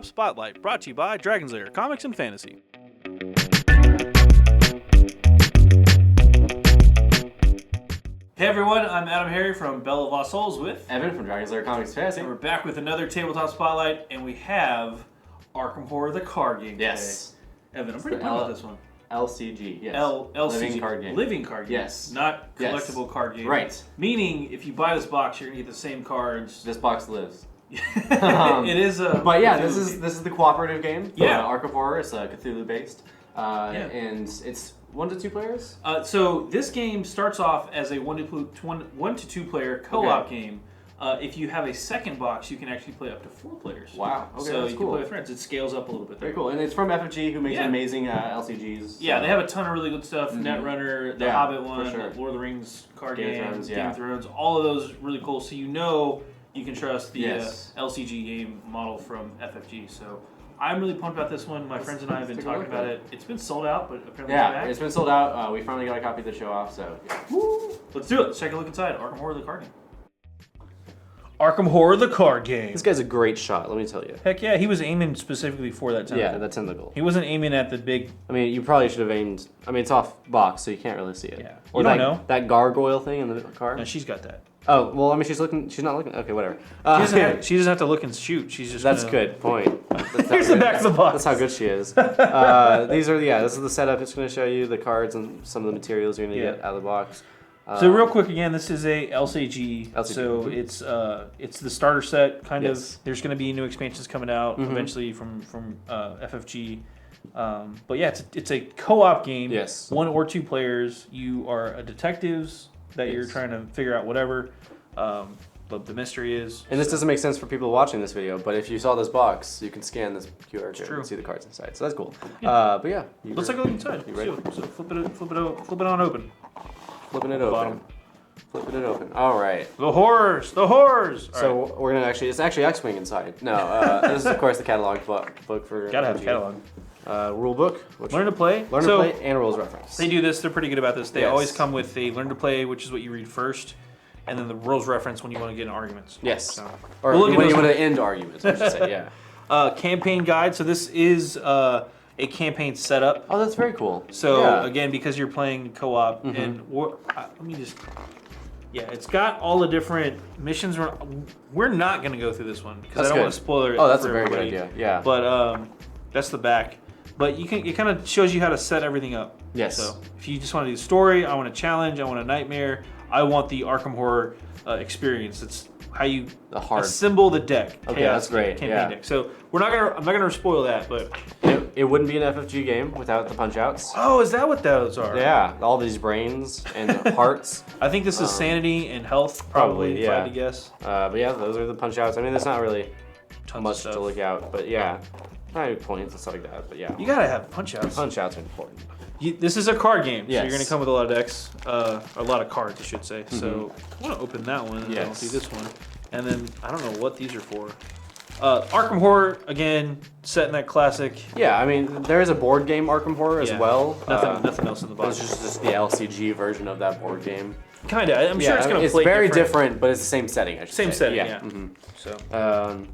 Tabletop Spotlight, brought to you by Dragon's Lair Comics and Fantasy. Hey everyone, I'm AdamHarry from Bell of Lost Souls with Evan from Dragon's Lair Comics and Fantasy. And we're back with another Tabletop Spotlight, and we have Arkham Horror the Card Game Yes. today. Evan, I'm pretty pumped with this one. LCG, yes. LCG. Living card game. Living card game. Yes. Not collectible card game. Right. Meaning, if you buy this box, you're going to get the same cards. This box lives. It is a... But yeah, this is the cooperative game. Yeah. Arkham Horror. It's Cthulhu based. And it's 1 to 2 players? So this game starts off as a 1 to 2 player co-op game. If you have a second box, you can actually play up to 4 players. Wow. Okay, so that's you cool. can play with friends. It scales up a little bit there. Very cool. And it's from FFG, who makes amazing LCGs. Yeah, they have a ton of really good stuff. Netrunner, the Hobbit one, sure. Lord of the Rings card game, Game of Thrones, all of those really cool. So you know you can trust the LCG game model from FFG. So I'm really pumped about this one. My friends and I have been talking about it. It's been sold out, but apparently it's back. It's been sold out. We finally got a copy to show off, so Woo! Let's do it. Let's take a look inside. Arkham Horror the Card Game. Arkham Horror the Card Game. This guy's a great shot, let me tell you. Heck yeah, he was aiming specifically for that tentacle. Yeah, that tentacle. He wasn't aiming at the big... I mean, you probably should have aimed... I mean, it's off box, so you can't really see it. Yeah. Or that gargoyle thing in the car. No, she's got that. Oh, well, I mean, she's not looking... Okay, whatever. She doesn't have to look and shoot. She's just That's good point. Here's the back of the box. That's how good she is. This is the setup. It's going to show you the cards and some of the materials you're going to get out of the box. So real quick again, this is a LCG. So it's the starter set kind of. There's going to be new expansions coming out eventually from FFG. But yeah, it's a co-op game. Yes. 1 or 2 players. You are a detectives that you're trying to figure out whatever. But the mystery is. And this doesn't make sense for people watching this video, but if you saw this box, you can scan this QR code and see the cards inside. So that's cool. Yeah. But yeah, let's take a look inside. You ready? So flip it on open. Flipping it open. Flipping it open. All right. The horrors. So we're gonna it's actually X-Wing inside. No, this is of course the catalog book for. Gotta have a catalog. Rule book. Learn to play. Learn to play and rules reference. They do this. They're pretty good about this. They always come with a learn to play, which is what you read first, and then the rules reference when you want to get in arguments. Yes. So, or when you want to end arguments, I should say. Yeah. Campaign guide. So this is a campaign setup. Oh, that's very cool. So again, because you're playing co-op, and let me just. Yeah, it's got all the different missions. We're not going to go through this one because I don't want to spoil it. Oh, that's for a very everybody. good idea. Yeah. But that's the back. But it kind of shows you how to set everything up. Yes. So if you just want to do story, I want a challenge, I want a nightmare, I want the Arkham Horror experience. It's how you assemble the deck. Okay, that's great. Campaign deck. So I'm not gonna spoil that, but it wouldn't be an FFG game without the punch outs. Oh, is that what those are? Yeah, all these brains and hearts. I think this is sanity and health, probably if I had to guess. But yeah, those are the punch outs. I mean, there's not really much to look out, but yeah. Not points and stuff like that, but yeah. You gotta have punch outs. Punch outs are important. This is a card game, so you're gonna come with a lot of decks, a lot of cards, I should say. So I want to open that one, and I'll do this one, and then I don't know what these are for. Arkham Horror again, set in that classic. Yeah, I mean there is a board game Arkham Horror as well. Nothing else in the box. It's just the LCG version of that board game. Kinda. I'm sure it's gonna play very different, but it's the same setting. I should say. Setting, yeah. So.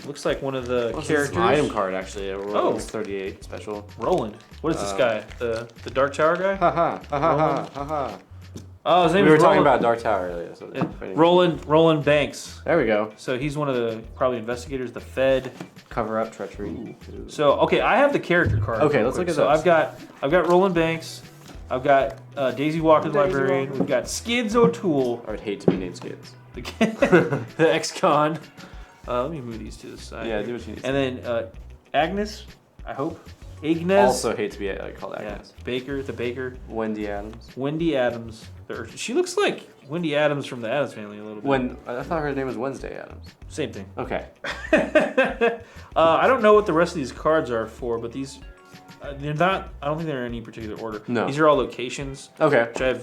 Looks like one of the characters. This is an item card actually. A Roland's 38 special. Roland. What is this guy? The Dark Tower guy? Ha. Oh, his name is Roland. We were talking about Dark Tower earlier. So Roland Banks. There we go. So he's one of the probably investigators, the Fed. Cover up treachery. Ooh. So okay, I have the character card. Okay, let's look at those. So I've got Roland Banks. I've got Daisy Walker, the librarian. We've got Skids O'Toole. I would hate to be named Skids. The ex-con. Let me move these to the side. Yeah, do what you need. And then Agnes, I hope. Agnes. Also hate to be called Agnes. Yeah. Baker, the Baker. Wendy Adams. Wendy Adams. She looks like Wendy Adams from the Addams Family a little bit. I thought her name was Wednesday Adams. Same thing. Okay. I don't know what the rest of these cards are for, but these, they're not, I don't think they're in any particular order. No. These are all locations. Okay. Which I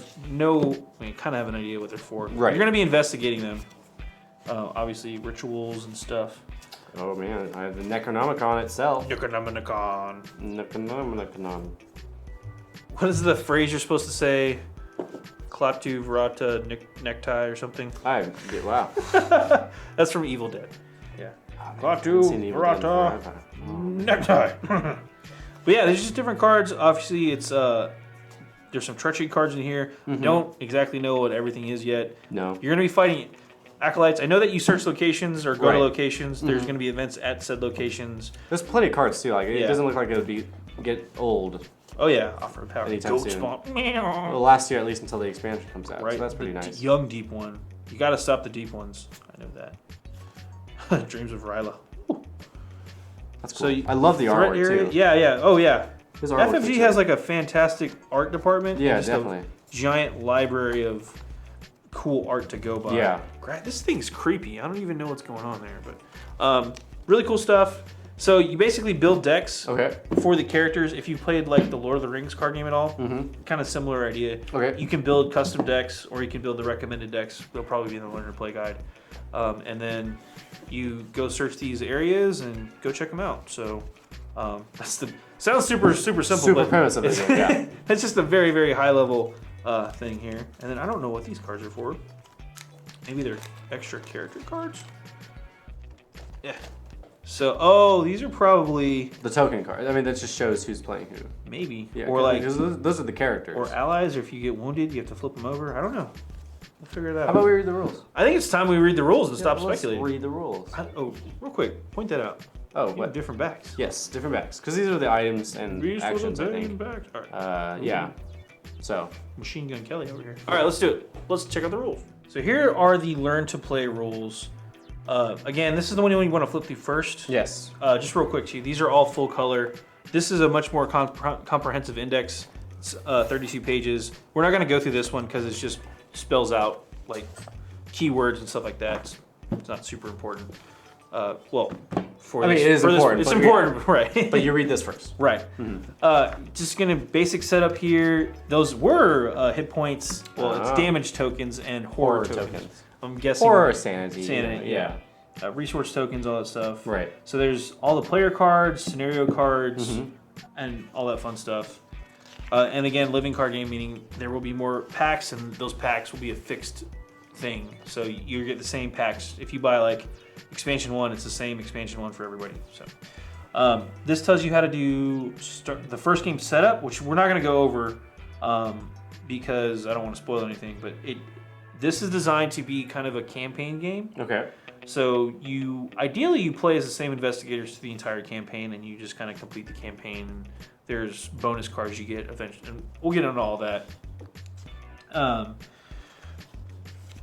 kind of have an idea what they're for. Right. You're going to be investigating them. Obviously, rituals and stuff. Oh man, I have the Necronomicon itself. Necronomicon. Necronomicon. What is the phrase you're supposed to say? Klaatu Vrata necktie or something? Wow. That's from Evil Dead. Yeah. Klaatu, Barata, Necktie. But yeah, there's just different cards. Obviously, it's there's some treachery cards in here. Don't exactly know what everything is yet. No. You're going to be fighting acolytes. I know that you search locations or go to locations. There's going to be events at said locations. There's plenty of cards too. Like it doesn't look like it would get old. Oh yeah, offer of power. Anytime soon. Well, last year at least until the expansion comes out. Right. So that's pretty nice. Young deep one. You got to stop the deep ones. I know that. Dreams of Ryla. Ooh. That's cool. So I love the artwork too. Yeah. Oh yeah. FFG has like a fantastic art department. Yeah, definitely. A giant library of cool art to go by. Yeah. This thing's creepy. I don't even know what's going on there, but really cool stuff. So you basically build decks for the characters. If you played like the Lord of the Rings card game at all, kind of similar idea. You can build custom decks, or you can build the recommended decks. They'll probably be in the Learn to Play guide. And then you go search these areas and go check them out. So that's the sounds super simple. Super premise of it. Yeah. It's just a very, very high level thing here. And then I don't know what these cards are for. Maybe they're extra character cards. Yeah. So, these are probably the token cards. I mean, that just shows who's playing who. Maybe. Yeah, or like those are the characters. Or allies, or if you get wounded, you have to flip them over. I don't know. We'll figure it out. How about we read the rules? I think it's time we read the rules and stop speculating. Let's read the rules. Real quick, point that out. Oh, what? Different backs. Yes, different backs. Because these are the items and actions, I think. Backs. All right. Yeah. So. Machine Gun Kelly over here. All right, let's do it. Let's check out the rules. So here are the Learn to Play rules. Again, this is the one you want to flip through first. Yes. Just real quick, Chief. These are all full color. This is a much more comprehensive index. It's 32 pages. We're not going to go through this one because it just spells out like keywords and stuff like that. It's not super important. It is important. It's important, right? But you read this first. Right. Just gonna basic setup here. Those were hit points. Well, it's damage tokens and horror tokens. I'm guessing. Horror sanity. Yeah. Resource tokens, all that stuff. Right. So there's all the player cards, scenario cards, and all that fun stuff. And again, living card game, meaning there will be more packs, and those packs will be a fixed thing. So you get the same packs. If you buy like expansion 1, it's the same expansion 1 for everybody. So this tells you how to do the first game setup, which we're not going to go over because I don't want to spoil anything. But this is designed to be kind of a campaign game. Okay. So ideally you play as the same investigators through the entire campaign, and you just kind of complete the campaign. And there's bonus cards you get eventually, and we'll get into all that.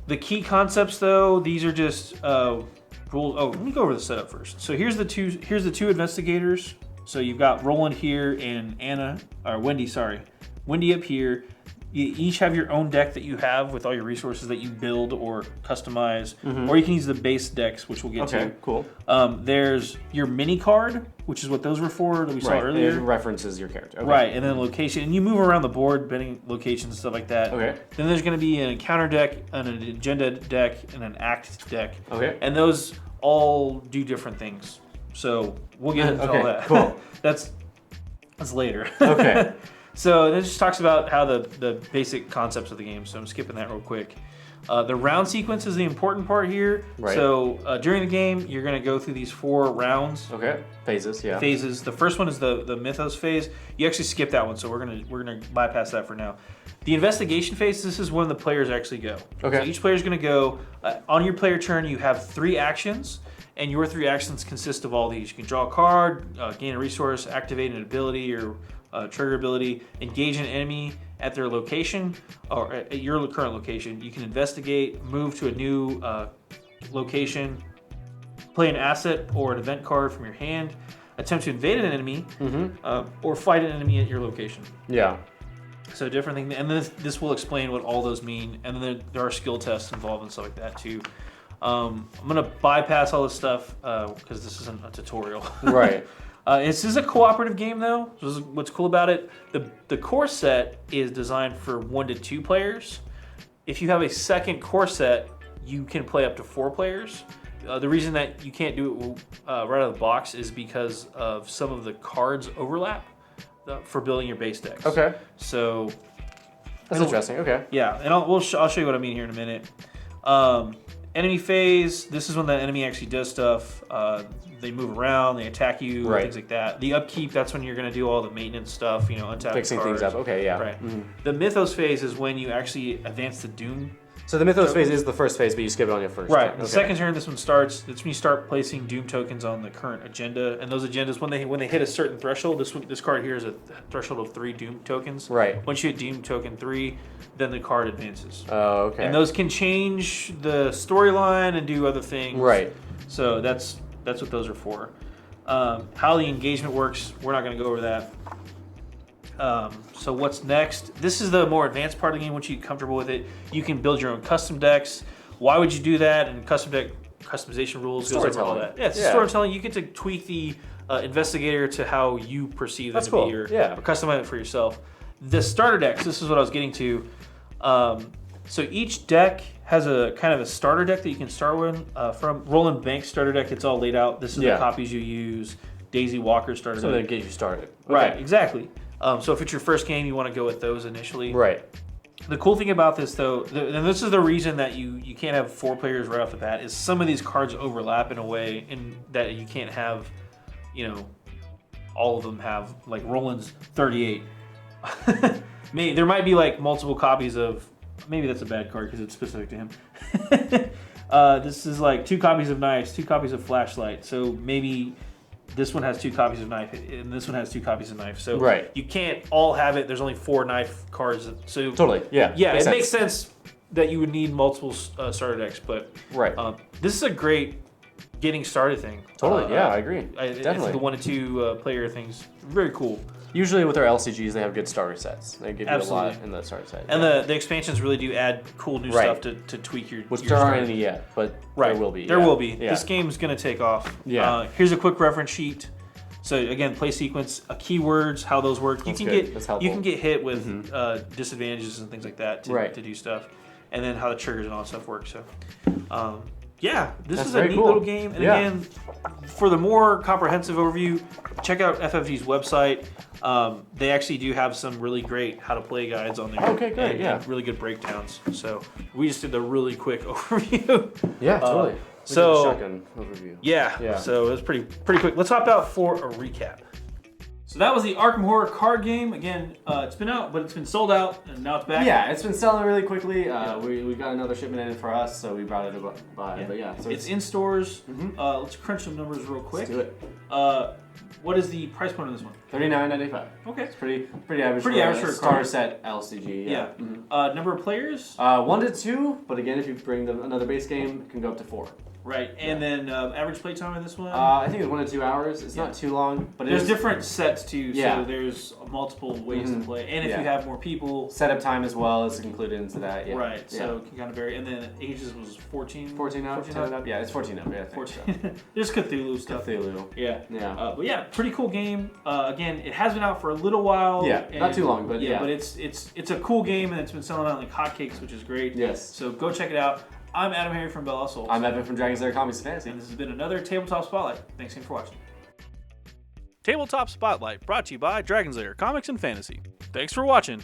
The key concepts, though, these are just rules. Oh, let me go over the setup first. So here's the two investigators. So you've got Roland here and Wendy up here. You each have your own deck that you have with all your resources that you build or customize, or you can use the base decks, which we'll get to. Okay, cool. There's your mini card, which is what those were for that we saw earlier. It references your character. Okay. Right, and then location, and you move around the board, betting locations and stuff like that. Okay. Then there's going to be an encounter deck, and an agenda deck, and an act deck. Okay. And those all do different things. So we'll get into all that. Cool. That's later. Okay. So this just talks about how the basic concepts of the game. So I'm skipping that real quick. The round sequence is the important part here. Right. So during the game, you're going to go through these 4 rounds. Okay. Phases. Yeah. Phases. The first one is the Mythos phase. You actually skip that one, so we're gonna bypass that for now. The investigation phase. This is when the players actually go. Okay. So each player is going to go on your player turn. You have 3 actions. And your 3 actions consist of all these. You can draw a card, gain a resource, activate an ability or trigger ability, engage an enemy at their location or at your current location. You can investigate, move to a new location, play an asset or an event card from your hand, attempt to invade an enemy, or fight an enemy at your location. Yeah. So different things. And then this will explain what all those mean. And then there are skill tests involved and stuff like that too. I'm going to bypass all this stuff because this isn't a tutorial. Right. This is a cooperative game, though. This is what's cool about it. The core set is designed for 1 to 2 players. If you have a second core set, you can play up to 4 players. The reason that you can't do it right out of the box is because of some of the cards overlap for building your base decks. Okay. So that's interesting. Okay. Yeah, and I'll show you what I mean here in a minute. Enemy phase, this is when the enemy actually does stuff. They move around, they attack you, things like that. The upkeep, that's when you're going to do all the maintenance stuff, untap fixing cards. things up. Okay, yeah. Right. The Mythos phase is when you actually advance the Doom. So the Mythos phase is the first phase, but you skip it on your first turn. turn. The second turn, this one starts. That's when you start placing Doom tokens on the current agenda, and those agendas, when they hit a certain threshold, this card here is a threshold of 3 Doom tokens. Right. Once you hit Doom token 3, then the card advances. Oh, okay. And those can change the storyline and do other things. Right. So that's what those are for. How the engagement works, we're not going to go over that. So what's next? This is the more advanced part of the game. Once you get comfortable with it, you can build your own custom decks. Why would you do that? And custom deck customization rules goes over all that. Yeah, it's storytelling. You get to tweak the investigator to how you perceive them to be, or customize it for yourself. The starter decks. This is what I was getting to. So each deck has a kind of a starter deck that you can start with. From Roland Bank's starter deck, it's all laid out. This is the copies you use. Daisy Walker's starter deck. So they get you started. Okay. Right, exactly. So if it's your first game, you want to go with those initially. Right. The cool thing about this, though, and this is the reason that you can't have 4 players right off the bat, is some of these cards overlap in a way that you can't have, all of them have, like Roland's 38. There might be like multiple copies of, maybe that's a bad card because it's specific to him. This is like 2 copies of Knives, 2 copies of Flashlight. So maybe this one has 2 copies of Knife, and this one has 2 copies of Knife. So you can't all have it. There's only 4 Knife cards. So totally, yeah. It makes sense that you would need multiple starter decks. But this is a great getting started thing. Totally, I agree. Definitely. The 1 to 2 player things, very cool. Usually with their LCGs, they have good starter sets. They give you a lot in the starter set. And the expansions really do add cool new stuff to tweak your Which there aren't any yet, but there will be. There will be. Yeah. This game's going to take off. Yeah. Here's a quick reference sheet. So again, play sequence, keywords, how those work. You can get hit with disadvantages and things like that to do stuff. And then how the triggers and all that stuff work. So this is a neat little game. And again, for the more comprehensive overview, check out FFG's website. They actually do have some really great how to play guides on there. Okay, great, and really good breakdowns. So we just did a really quick overview. Yeah, totally. So shotgun overview. Yeah. So it was pretty quick. Let's hop out for a recap. So that was the Arkham Horror Card Game. Again, it's been out, but it's been sold out, and now it's back. Yeah, it's been selling really quickly. We got another shipment in for us, so we brought it by. But so it's in stores. Let's crunch some numbers real quick. Let's do it. What is the price point on this one? $39.95. Okay. It's pretty average. Pretty average for a starter set LCG. Yeah. Number of players? 1 to 2, but again, if you bring another base game, it can go up to 4. Right, and then average play time on this one? I think it's 1 to 2 hours. It's not too long, but there's different sets too. So there's multiple ways to play, and if you have more people, setup time as well is included into that. Yeah. Right, so it can kind of vary. And then ages was 14. 14 up. 14 up. Yeah, it's 14 up. Yeah, 14. There's Cthulhu stuff. Cthulhu. Yeah. Yeah. But yeah, pretty cool game. Again, it has been out for a little while. Yeah, not too long, but but it's a cool game, and it's been selling out like hotcakes, which is great. Yes. So go check it out. I'm AdamHarry from Bell Souls. I'm Evan from Dragon's Lair Comics and Fantasy. And this has been another Tabletop Spotlight. Thanks again for watching. Tabletop Spotlight, brought to you by Dragon's Lair Comics and Fantasy. Thanks for watching.